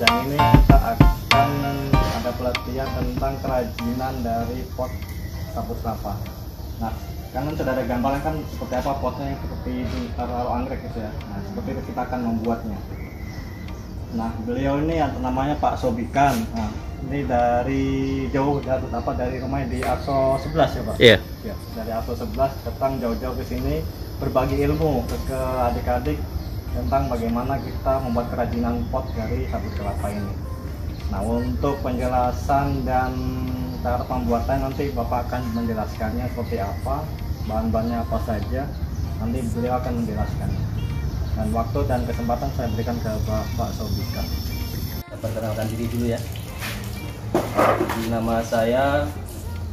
siang ini kita akan ada pelatihan tentang kerajinan dari pot sabut kelapa. Nah, kan sudah ada gambaran kan seperti apa potnya, yang seperti itu taruh anggrek gitu ya. Nah, seperti itu kita akan membuatnya. Nah, beliau ini namanya Pak Sobikan. Nah, ini dari jauh dari rumahnya di Arso 11 ya Pak? Iya. Ya, dari Arso 11 datang jauh-jauh ke sini berbagi ilmu ke adik-adik tentang bagaimana kita membuat kerajinan pot dari sabut kelapa ini. Nah, untuk penjelasan dan cara pembuatan nanti Bapak akan menjelaskannya seperti apa, bahan-bahannya apa saja, nanti beliau akan menjelaskan. Dan waktu dan kesempatan saya berikan ke Bapak Sobika. Perkenalkan diri dulu ya. Nama saya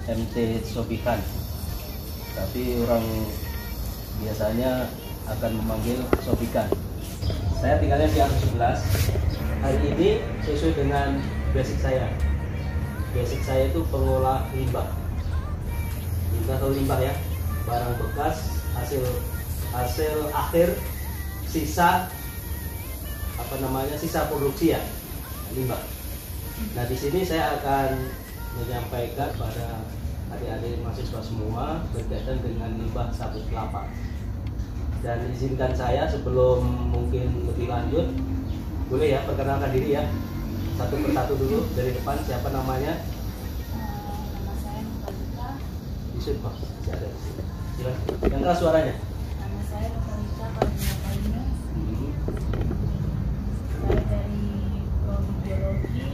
MT Sobikan, tapi orang biasanya akan memanggil Sobikan. Saya tinggalnya di Arso 11. Hari ini sesuai dengan basic saya. Basic saya itu pengolah limbah. Limbah atau limbah ya, barang bekas, hasil akhir, sisa sisa produksi ya, limbah. Nah, di sini saya akan menyampaikan pada adik-adik mahasiswa semua berkaitan dengan limbah sabut kelapa. Dan izinkan saya sebelum mungkin lebih lanjut, boleh ya perkenalkan diri ya, satu persatu dulu dari depan. Siapa namanya? Nama saya Nukalita. Yusuf Pak, ada di sini. Silakan. Yang keras suaranya. Nama saya Nukalita Kalina. Saya dari Prodi Biologi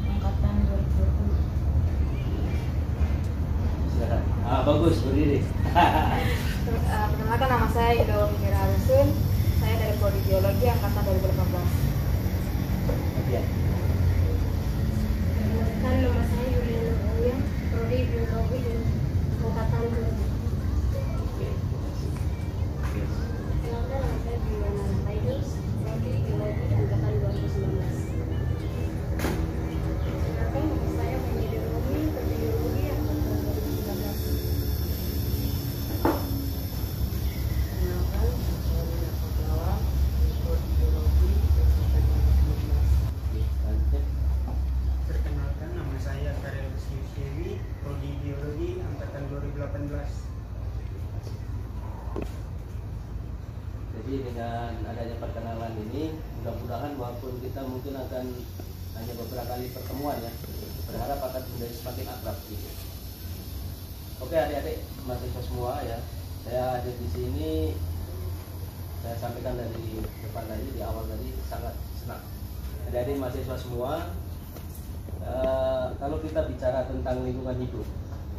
angkatan 2020. Silakan. Bagus, berdiri. Perkenalkan, nama saya Ido Mira Harusun. Saya dari Prodi Biologi angkatan 2018. Ya. Perkenalkan, nama saya Yuliana Aulia, Prodi Biologi angkatan 2020. Perkenalkan, nama saya Juliana Taidus, Prodi Biologi angkatan 2019. Perkenalkan, nama saya Feni Romi, Prodi Biologi angkatan 2019. Perkenalkan, saya Rina Pahlawan, Prodi Biologi angkatan 2019. Perkenalkan, nama saya Karel Yusyewi, Prodi Biologi angkatan 2018. Jadi dengan adanya perkenalan ini, mudah-mudahan walaupun kita mungkin akan hanya beberapa kali pertemuan ya, berharap akan menjadi semakin akrab gitu. Oke adik-adik mahasiswa semua ya, saya ada di sini, saya sampaikan dari depan tadi, di awal tadi, sangat senang. Adik-adik mahasiswa semua, kalau kita bicara tentang lingkungan hidup,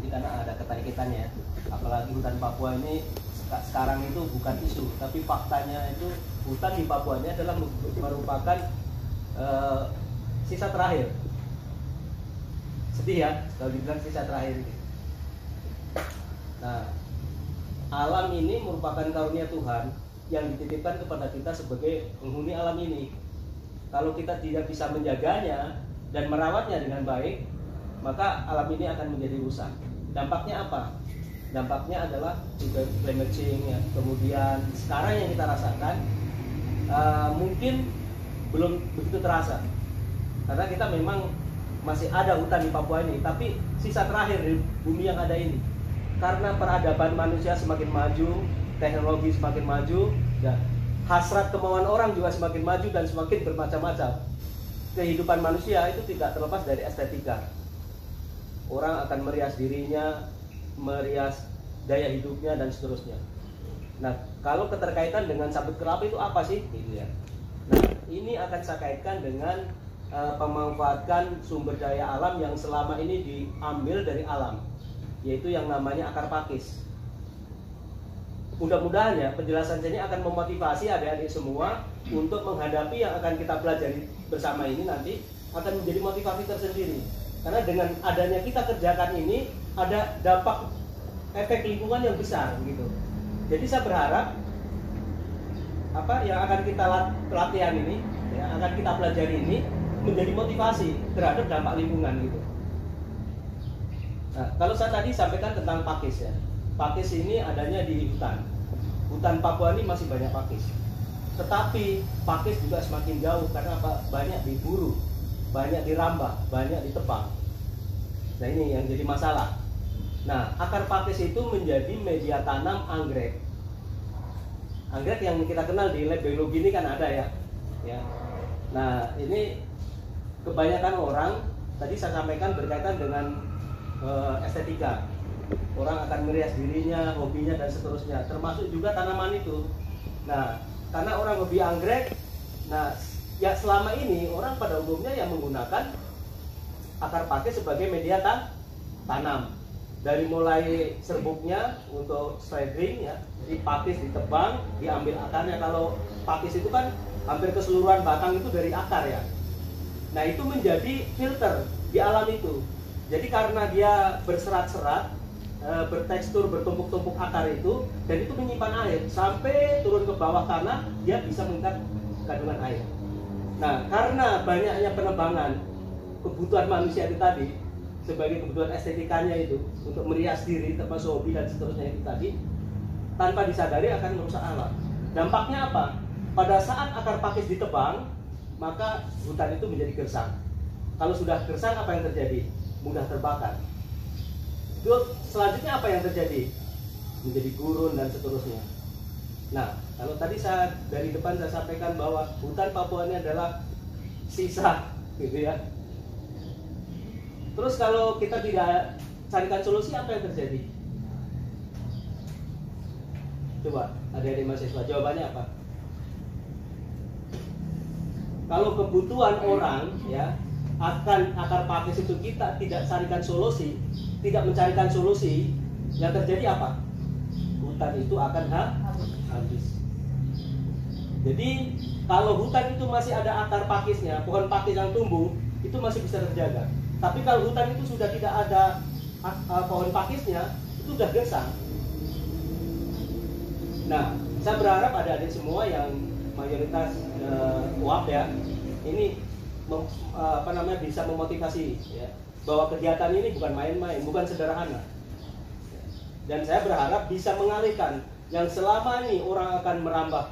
ini karena ada keterkaitannya, apalagi hutan Papua ini sekarang itu bukan isu, tapi faktanya itu hutan di Papua ini adalah merupakan sisa terakhir. Sedih ya kalau dibilang sisa terakhir ini. Nah, alam ini merupakan karunia Tuhan yang dititipkan kepada kita sebagai penghuni alam ini. Kalau kita tidak bisa menjaganya dan merawatnya dengan baik, maka alam ini akan menjadi rusak. Dampaknya apa? Dampaknya adalah juga climate change ya. Kemudian sekarang yang kita rasakan mungkin belum begitu terasa, karena kita memang masih ada hutan di Papua ini, tapi sisa terakhir di bumi yang ada ini. Karena peradaban manusia semakin maju, teknologi semakin maju, dan hasrat kemauan orang juga semakin maju dan semakin bermacam-macam. Kehidupan manusia itu tidak terlepas dari estetika. Orang akan merias dirinya, merias daya hidupnya dan seterusnya. Nah, kalau keterkaitan dengan sabut kelapa itu apa sih? Gitu ya. Nah, ini akan saya kaitkan dengan pemanfaatan sumber daya alam yang selama ini diambil dari alam, yaitu yang namanya akar pakis. Mudah-mudahan ya penjelasan ini akan memotivasi adik-adik semua untuk menghadapi yang akan kita pelajari bersama ini, nanti akan menjadi motivasi tersendiri. Karena dengan adanya kita kerjakan ini ada dampak efek lingkungan yang besar gitu. Jadi saya berharap apa yang akan kita pelatihan ini, yang akan kita pelajari ini menjadi motivasi terhadap dampak lingkungan gitu. Nah, kalau saya tadi sampaikan tentang pakis ya. Pakis ini adanya di hutan. Hutan Papua ini masih banyak pakis. Tetapi pakis juga semakin jauh karena apa? Banyak diburu banyak dirambah, banyak ditebang. Nah ini yang jadi masalah. Nah, akar pakis itu menjadi media tanam anggrek. Anggrek yang kita kenal di lab biologi ini kan ada ya. Nah ini kebanyakan orang, tadi saya sampaikan berkaitan dengan estetika. Orang akan merias dirinya, hobinya dan seterusnya, termasuk juga tanaman itu. Nah, karena orang hobi anggrek, nah ya selama ini orang pada umumnya yang menggunakan akar pakis sebagai media tanam. Dari mulai serbuknya untuk shredding ya, jadi pakis ditebang, diambil akarnya. Kalau pakis itu kan hampir keseluruhan batang itu dari akar ya. Nah itu menjadi filter di alam itu. Jadi karena dia berserat-serat, bertekstur, bertumpuk-tumpuk akar itu, dan itu menyimpan air sampai turun ke bawah tanah, dia bisa mengikat kandungan air. Nah karena banyaknya penebangan kebutuhan manusia itu tadi, sebagai kebutuhan estetikanya itu untuk merias diri, termasuk hobi dan seterusnya itu tadi, tanpa disadari akan merusak alam. Dampaknya apa? Pada saat akar pakis ditebang, maka hutan itu menjadi gersang. Kalau sudah gersang, apa yang terjadi? Mudah terbakar. Terus selanjutnya apa yang terjadi? Menjadi gurun dan seterusnya. Nah, kalau tadi saya dari depan saya sampaikan bahwa hutan Papua ini adalah sisa, gitu ya. Terus kalau kita tidak carikan solusi, apa yang terjadi? Coba, adik-adik mahasiswa, jawabannya apa? Kalau kebutuhan orang ya akan akar pakis itu kita tidak carikan solusi, tidak mencarikan solusi, yang terjadi apa? Hutan itu akan habis. Jadi kalau hutan itu masih ada akar pakisnya, pohon pakis yang tumbuh, itu masih bisa terjaga. Tapi kalau hutan itu sudah tidak ada pohon pakisnya, itu sudah gersang. Nah, saya berharap adik-adik semua yang mayoritas UAP ya, ini bisa memotivasi ya, bahwa kegiatan ini bukan main-main, bukan sederhana. Dan saya berharap bisa mengalihkan yang selama ini orang akan merambah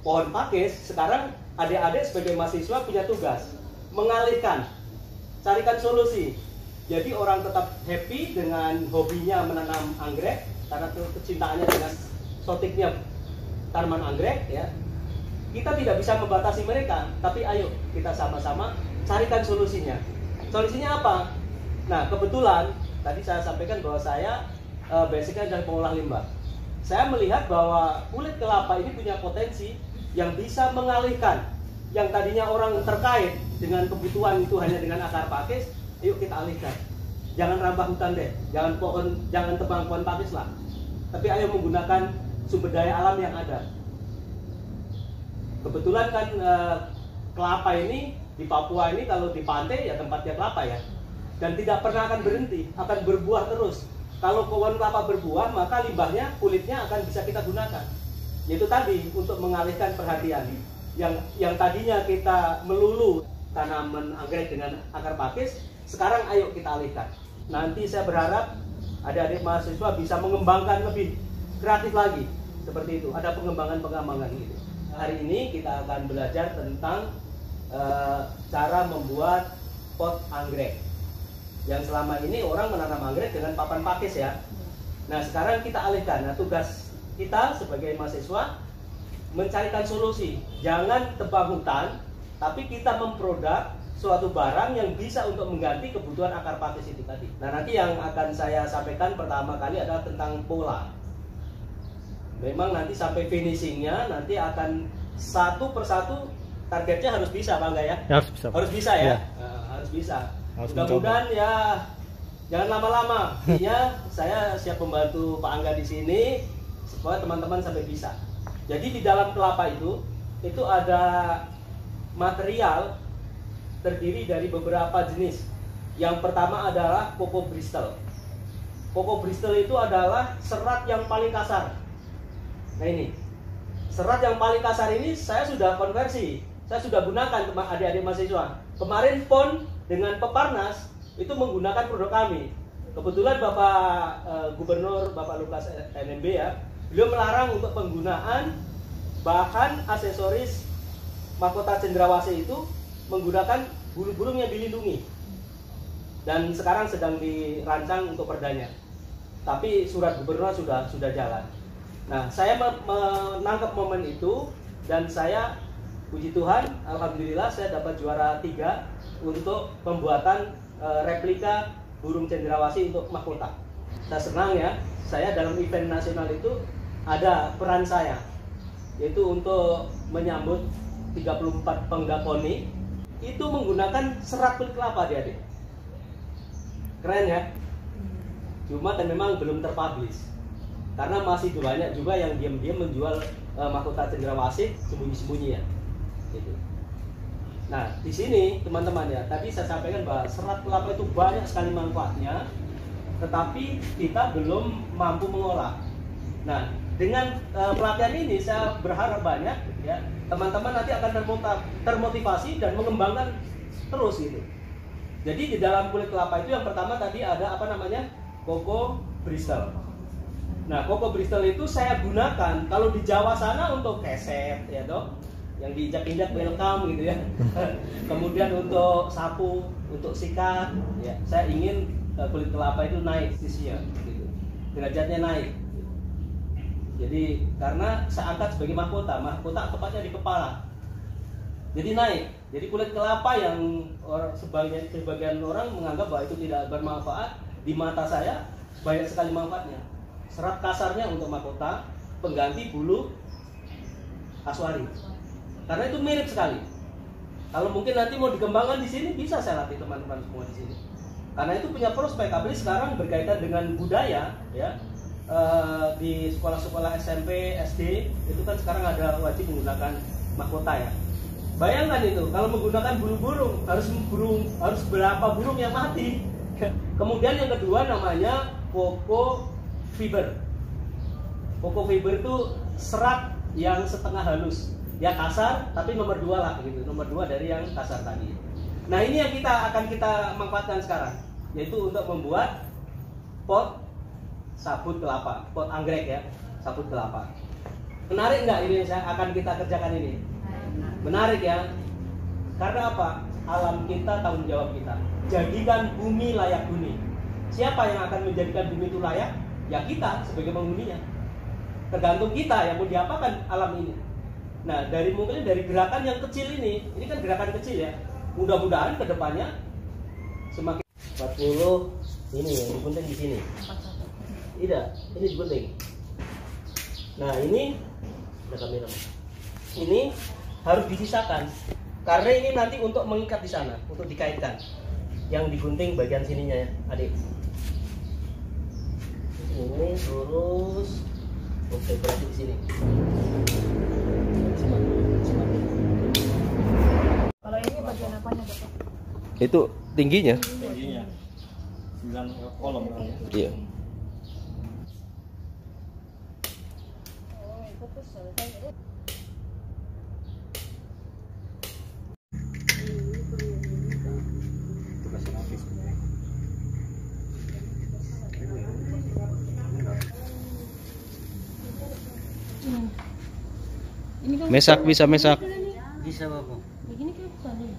pohon pakis, sekarang adik-adik sebagai mahasiswa punya tugas mengalihkan, carikan solusi. Jadi orang tetap happy dengan hobinya menanam anggrek karena kecintaannya dengan sotiknya tanaman anggrek ya. Kita tidak bisa membatasi mereka, tapi ayo kita sama-sama carikan solusinya. Solusinya apa? Nah, kebetulan tadi saya sampaikan bahwa saya basicnya adalah pengolah limbah. Saya melihat bahwa kulit kelapa ini punya potensi yang bisa mengalihkan yang tadinya orang terkait dengan kebutuhan itu hanya dengan akar pakis, yuk kita alihkan. Jangan rambah hutan deh, jangan tebang pohon pakis lah. Tapi ayo menggunakan sumber daya alam yang ada. Kebetulan kan kelapa ini di Papua ini kalau di pantai ya tempatnya kelapa ya, dan tidak pernah akan berhenti, akan berbuah terus. Kalau pohon kelapa berbuah, maka limbahnya, kulitnya akan bisa kita gunakan. Yaitu tadi untuk mengalihkan perhatian yang tadinya kita melulu tanaman anggrek dengan akar pakis, sekarang ayo kita alihkan. Nanti saya berharap adik-adik mahasiswa bisa mengembangkan lebih kreatif lagi seperti itu. Ada pengembangan gitu. Hari ini kita akan belajar tentang cara membuat pot anggrek. Yang selama ini orang menanam anggrek dengan papan pakis ya. Nah sekarang kita alihkan. Nah tugas kita sebagai mahasiswa mencarikan solusi. Jangan tebang hutan, tapi kita memproduk suatu barang yang bisa untuk mengganti kebutuhan akar pakis itu tadi. Nah nanti yang akan saya sampaikan pertama kali adalah tentang pola. Memang nanti sampai finishingnya nanti akan satu persatu targetnya harus bisa Bangga ya? Harus bisa ya? Harus bisa. Mudah-mudahan ya jangan lama-lama. Intinya saya siap membantu Pak Angga di sini supaya teman-teman sampai bisa. Jadi di dalam kelapa itu ada material terdiri dari beberapa jenis. Yang pertama adalah Cocoa Bristol. Cocoa Bristol itu adalah serat yang paling kasar. Nah ini, serat yang paling kasar ini saya sudah konversi, saya sudah gunakan adik-adik mahasiswa. Kemarin PON dengan Peparnas itu menggunakan produk kami. Kebetulan Bapak Gubernur, Bapak Lukas NMB ya, beliau melarang untuk penggunaan bahan aksesoris mahkota cendrawasih itu menggunakan bulu burung yang dilindungi. Dan sekarang sedang dirancang untuk perdanya. Tapi surat gubernur sudah jalan. Nah, saya menangkap momen itu dan saya puji Tuhan, alhamdulillah saya dapat juara 3 untuk pembuatan replika burung cendrawasih untuk mahkota. Saya senang ya, saya dalam event nasional itu ada peran saya, yaitu untuk menyambut 34 penggak poni itu menggunakan serat kulit kelapa adik-adik. Keren ya? Cuma kan memang belum terpublish karena masih banyak juga yang diam-diam menjual mahkota cendrawasih sembunyi-sembunyi ya. Gitu. Nah, di sini teman-teman ya, tadi saya sampaikan bahwa serat kelapa itu banyak sekali manfaatnya, tetapi kita belum mampu mengolah. Nah, dengan pelatihan ini saya berharap banyak ya teman-teman nanti akan termotivasi dan mengembangkan terus gitu. Jadi di dalam kulit kelapa itu yang pertama tadi ada apa namanya Coco Bristol. Nah, Coco Bristol itu saya gunakan kalau di Jawa sana untuk keset ya dok, yang diinjak-injak welcome gitu ya. Kemudian untuk sapu, untuk sikat ya. Saya ingin kulit kelapa itu naik sisinya gitu. Derajatnya naik. Jadi karena saya angkat sebagai mahkota tepatnya di kepala. Jadi naik. Jadi kulit kelapa yang sebagian orang menganggap bahwa itu tidak bermanfaat, di mata saya banyak sekali manfaatnya. Serat kasarnya untuk mahkota, pengganti bulu kasuari. Karena itu mirip sekali. Kalau mungkin nanti mau dikembangkan di sini bisa saya latih teman-teman semua di sini. Karena itu punya prospek. Apalagi sekarang berkaitan dengan budaya, ya. Di sekolah-sekolah SMP, SD itu kan sekarang ada wajib menggunakan mahkota ya. Bayangkan itu kalau menggunakan bulu burung harus berapa burung yang mati. Kemudian yang kedua namanya Coco fiber. Coco fiber itu serat yang setengah halus, ya kasar tapi nomor 2 lah gitu, nomor 2 dari yang kasar tadi. Nah ini yang akan kita manfaatkan sekarang, yaitu untuk membuat pot sabut kelapa, pot anggrek ya, sabut kelapa. Menarik nggak ini yang akan kita kerjakan ini? Menarik ya, karena apa? Alam kita, tanggung jawab kita. Jadikan bumi layak huni. Siapa yang akan menjadikan bumi itu layak? Ya kita sebagai penghuninya. Tergantung kita yang mau diapakan alam ini. Nah mungkin dari gerakan yang kecil ini kan gerakan kecil ya. Mudah-mudahan kedepannya semakin 40 ini yang digunting di sini. Tidak, ini digunting. Nah ini ada kamera. Ini harus disisakan karena ini nanti untuk mengikat di sana, untuk dikaitkan. Yang digunting bagian sininya ya, adik. Ini terus oke berarti di sini. Kalau ini bagian apanya Bapak? Itu tingginya. Tingginya 9 kolom kan ya. Iya. Oh, itu tuh selesai. Tugasnya habis. Ini kan Mesak bisa mesak. Bisa Bapak. begini kan bukan ya?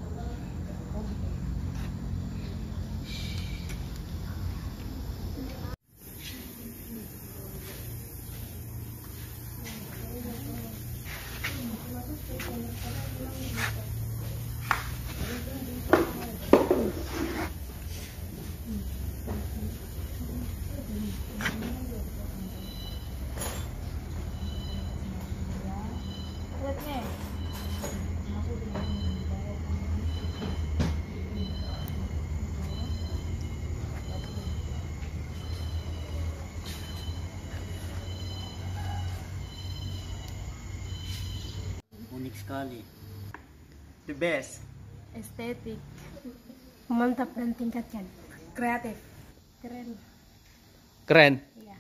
Lihatnya. Unik sekali. The best. Estetik, mantap dan tingkatkan. Kreatif, keren. Keren. Iya.